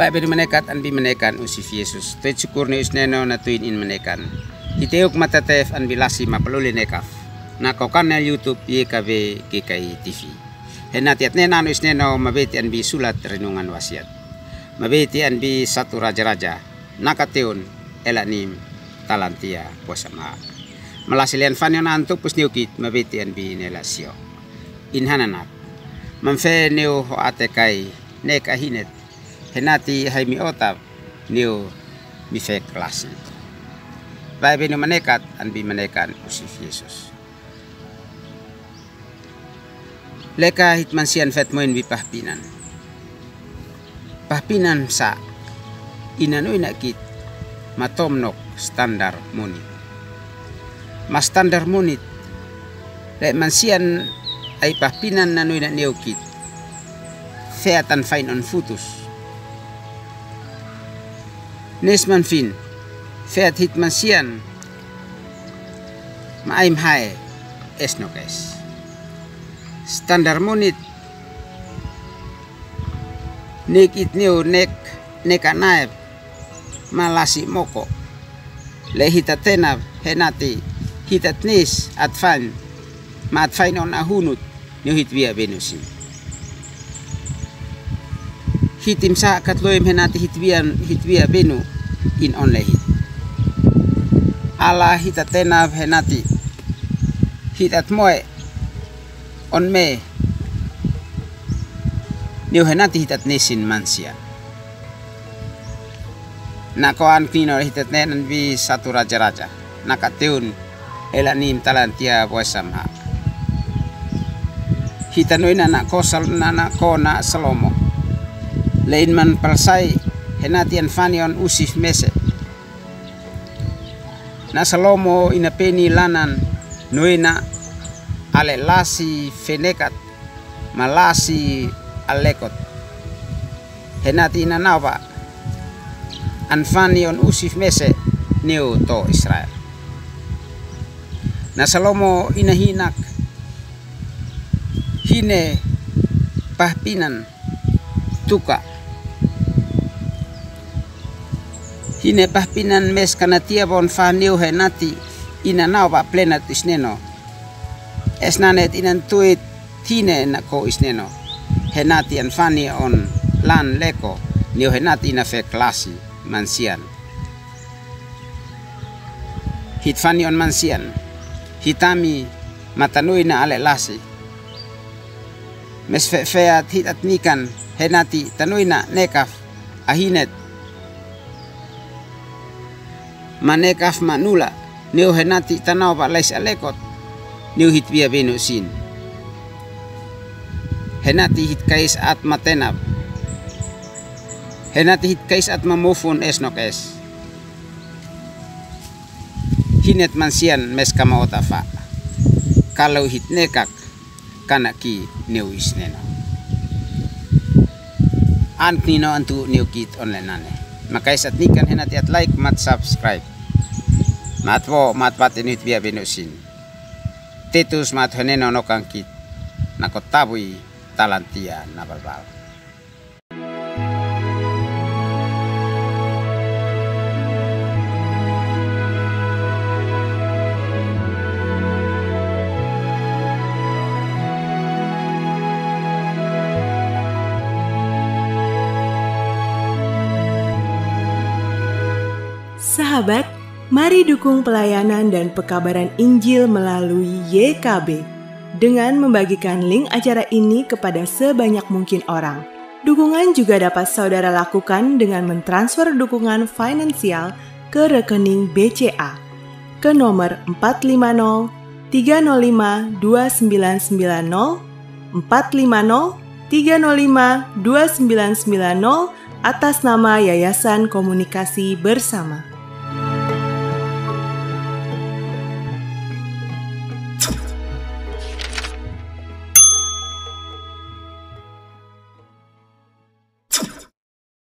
Baik beri menekat an bi menekan usif Yesus. Te syukur ni usneno na tuin in menekan. Iteuk matatef an bilasi mapaluli nekaf. Na kokan na YouTube YKB GKI TV. Henatiat nenan usneno mabeti an bi sulat renungan wasiat. Mabeti an bi satu raja-raja. Nakateun elanim talantia posama. Melasilian fanyon antuk pusniukit mabeti an bi nelasio. Inhananak. Mamfe neo ho atekai nek ahinet. Henati hai mi otap neo mife klasi. Baik bini menekat an bi menekan usif Yesus. Leka hitmansian vetmoin bi pahpinan. Pahpinan sa inanoy nakit matomnok standar munit. Mas standar munit le mansian ay pahpinan nanoy na neokit. Featan fine on futus. Nesman fin, feat hitmansian maaim hae esnokes. Standar munit nek itneo nek anaib malasi moko le hitatenab henati hitatnis atfan maatfain on ahunut nyo hitvia benusim. Hitim sa katloim henati hitvia benu in on lehit. Ala hitatenab henati hitat moe on me nyo henati hitat nesin mansia. Nakoan kino hitat nenan bi satu raja-raja. Nakateun elanim talantia boesamha. Hitanoy na nakosal na nakona Salomo. Lain man palsai henatian fanion usif mese. Na Salomo inapeni lanan noina ale lasi fenekat malasi alekot. Henati inanawa anfanion usif mese neo to Israel. Na Salomo inahinak hine pahpinan tuka. Hine pahpinan mes kanatia bon faneu henati inanawa plenat isneno. Esnanet inantuit hine nako isneno. Henati anfani on lan leko neo henati inafe klasi mansian. Hitfani on mansian. Hitami matanui na ale lasi. Mes feat hitat nikan henati tanui na nekaf ahinet. Manekaf manula neo henati tanaw pa lais alekot neo hitvia benusin. Henati hitkais at matenab. Henati hitkais at mamufun esnokes. Hinet mansian mes kamaotafa. Kalau hitnekak kanaki neo isneno. Antnino antu neo kit online nane. Makais at nikan henati at like mat subscribe. Matwo matpatin hitvia benusin. Titus mat heneno nokangkit nakotabui talantia nabalbal. Sahabat, mari dukung pelayanan dan pekabaran Injil melalui YKB dengan membagikan link acara ini kepada sebanyak mungkin orang. Dukungan juga dapat saudara lakukan dengan mentransfer dukungan finansial ke rekening BCA ke nomor 450 305 2990 450 305 2990 atas nama Yayasan Komunikasi Bersama.